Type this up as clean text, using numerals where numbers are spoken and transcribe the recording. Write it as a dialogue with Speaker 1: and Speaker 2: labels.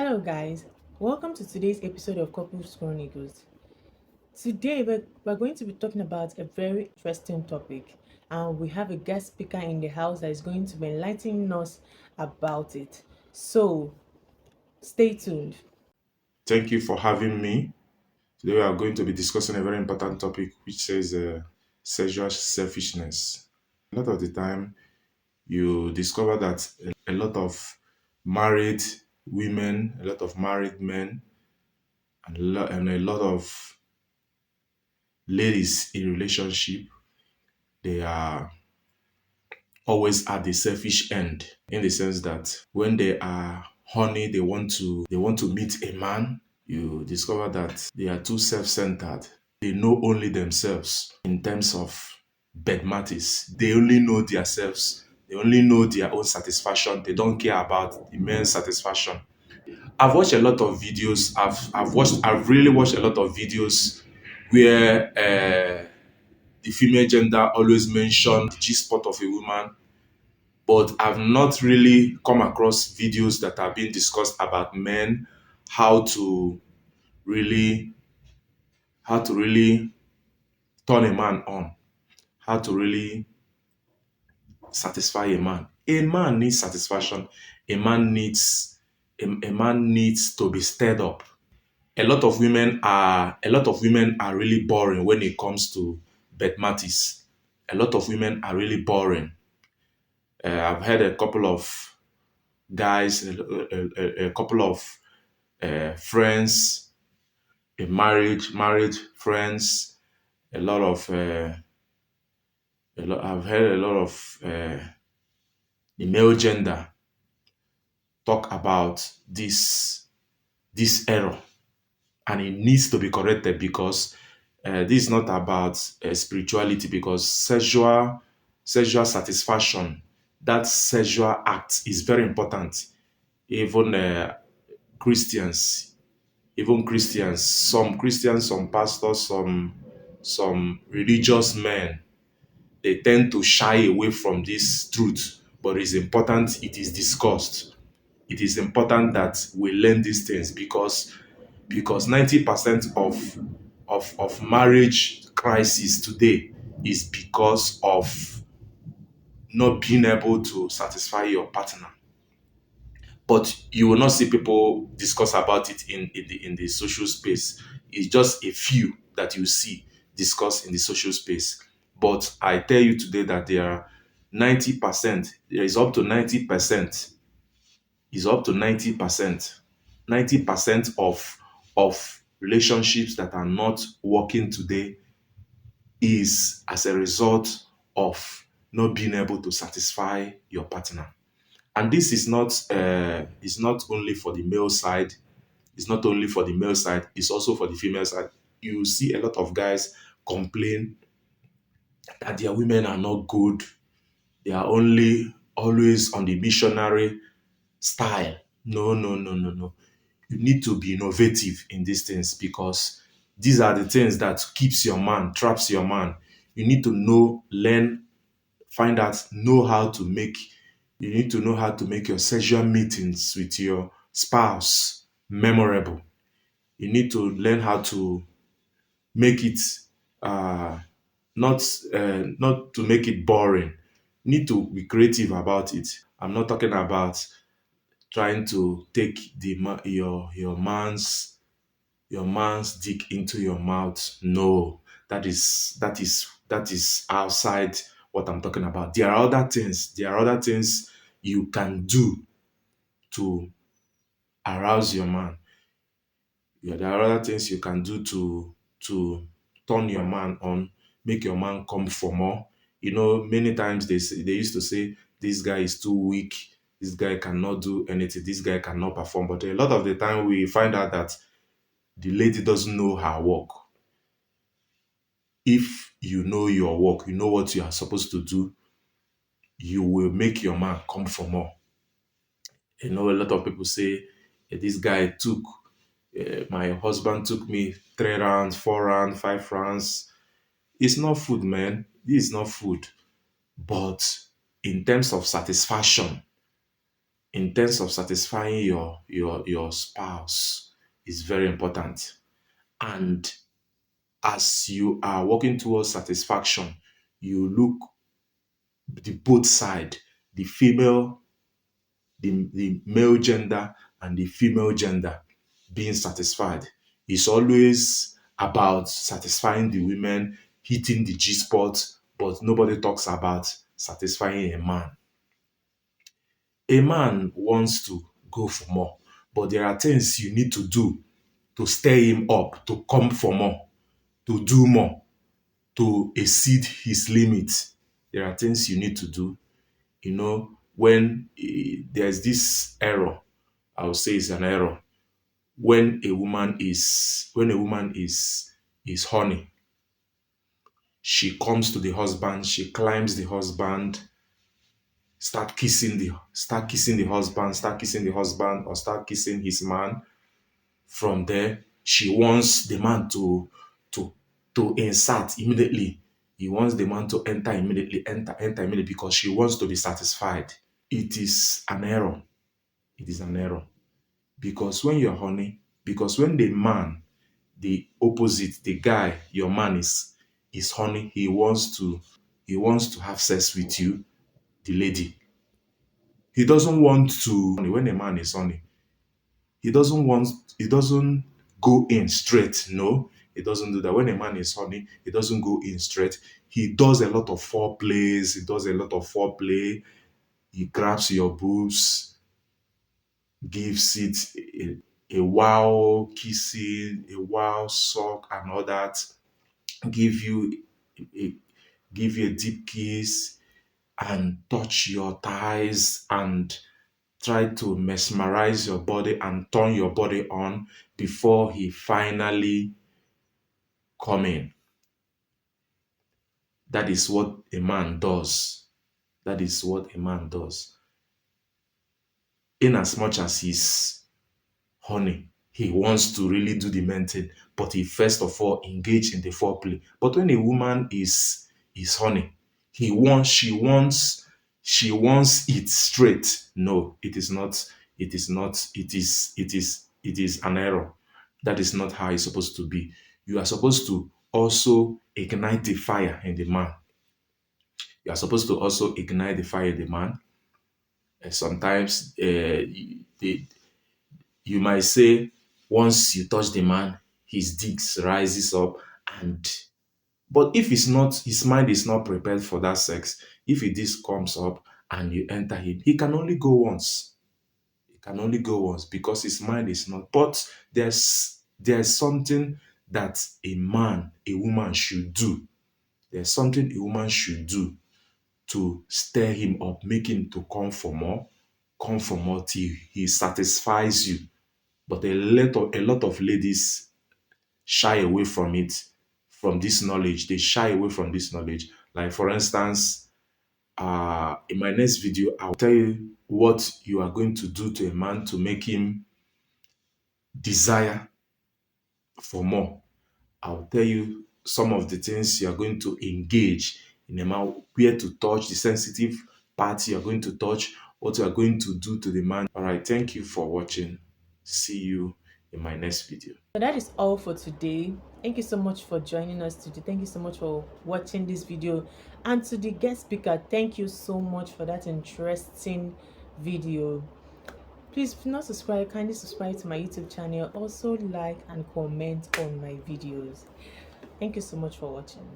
Speaker 1: Hello, guys. Welcome to today's episode of Couples Chronicles. Today, we're going to be talking about a very interesting topic, and we have a guest speaker in the house that is going to be enlightening us about it. So, stay tuned.
Speaker 2: Thank you for having me. Today we are going to be discussing a very important topic which says sexual selfishness. A lot of the time you discover that a lot of married women, a lot of married men, and a lot of ladies in relationship, they are always at the selfish end in the sense that when they are horny, they want to meet a man. You discover that they are too self-centered. They know only themselves in terms of bed matters. They only know themselves. They only know their own satisfaction. They don't care about the men's satisfaction. I've watched a lot of videos. I've really watched a lot of videos where the female gender always mention the G spot of a woman, but I've not really come across videos that are being discussed about men, how to really how to really turn a man on, how to really satisfy a man. A man needs satisfaction. A man needs to be stirred up. A lot of women are really boring when it comes to bed matters. A lot of women are really boring. I've heard a couple of guys, a couple of friends, married friends, a lot of I've heard a lot of the male gender talk about this error, and it needs to be corrected because this is not about spirituality, because sexual satisfaction, that sexual act is very important. Even Christians, some Christians, some pastors, some religious men, they tend to shy away from this truth, but it's important it is discussed. It is important that we learn these things because 90% of marriage crisis today is because of not being able to satisfy your partner. But you will not see people discuss about it in the social space. It's just a few that you see discuss in the social space. But I tell you today that there are 90%, there is up to 90%, is up to 90%. 90% of relationships that are not working today is as a result of not being able to satisfy your partner. And this is not only for the male side. It's not only for the male side, it's also for the female side. You see a lot of guys complain that their women are not good. They are only always on the missionary style. No, no, no, no, no. You need to be innovative in these things because these are the things that keeps your man, traps your man. You need to know, learn, find out, know how to make. You need to know how to make your sexual meetings with your spouse memorable. You need to learn how to make it uh, not to make it boring. You need to be creative about it. I'm not talking about trying to take your man's dick into your mouth. No, that is outside what I'm talking about. There are other things. There are other things you can do to arouse your man. Yeah, there are other things you can do to turn your man on, make your man come for more. Many times they used to say this guy is too weak, this guy cannot do anything, this guy cannot perform. But a lot of the time we find out that the lady doesn't know her work. If you know your work, you know what you are supposed to do, you will make your man come for more. A lot of people say, this guy took, my husband took me 3 rounds, 4 rounds, 5 rounds. It's not food, man. This is not food. But in terms of satisfaction, in terms of satisfying your spouse is very important. And as you are working towards satisfaction, you look the both side, the female, the male gender and the female gender being satisfied. It's always about satisfying the women, hitting the G spot, but nobody talks about satisfying a man. A man wants to go for more, but there are things you need to do to stir him up, to come for more, to do more, to exceed his limits. There are things you need to do. When there's this error, I would say it's an error. When a woman is horny, she comes to the husband, she climbs the husband, start kissing the husband, or start kissing his man. From there, she wants the man to to insert immediately. He wants the man to enter immediately, enter immediately, because she wants to be satisfied. It is an error. It is an error. Because when you're horny, because when the man, the opposite, the guy, your man is horny, he wants to have sex with you, the lady. He doesn't want to. When a man is horny, he doesn't want, he doesn't go in straight. No, he doesn't do that. When a man is horny, he doesn't go in straight. He does a lot of foreplays. He does a lot of foreplay. He grabs your boobs, gives it a wow kissing, a wow suck, and all that. Give you a, give you a deep kiss and touch your thighs and try to mesmerize your body and turn your body on before he finally come in. That is what a man does. That is what a man does. In as much as he's honey, he wants to really do the main thing, but he first of all engage in the foreplay. But when a woman is honey, she wants it straight. No, it is not. It is an error. That is not how it's supposed to be. You are supposed to also ignite the fire in the man. You are supposed to also ignite the fire in the man. Sometimes you might say, once you touch the man, his dick rises up, and but if his mind is not prepared for that sex, if this comes up and you enter him, he can only go once. He can only go once because his mind is not. But there's something that a woman should do. There's something a woman should do to stir him up, make him to come for more till he satisfies you. But a lot of ladies shy away from it, from this knowledge. They shy away from this knowledge. Like for instance, in my next video, I'll tell you what you are going to do to a man to make him desire for more. I'll tell you some of the things you are going to engage in a man, where to touch, the sensitive parts you are going to touch, what you are going to do to the man. All right, thank you for watching. See you in my next video.
Speaker 1: So that is all for today. Thank you so much for joining us today. Thank you so much for watching this video. And to the guest speaker, thank you so much for that interesting video. Please, if you're not subscribed, kindly subscribe to my YouTube channel. Also like and comment on my videos. Thank you so much for watching.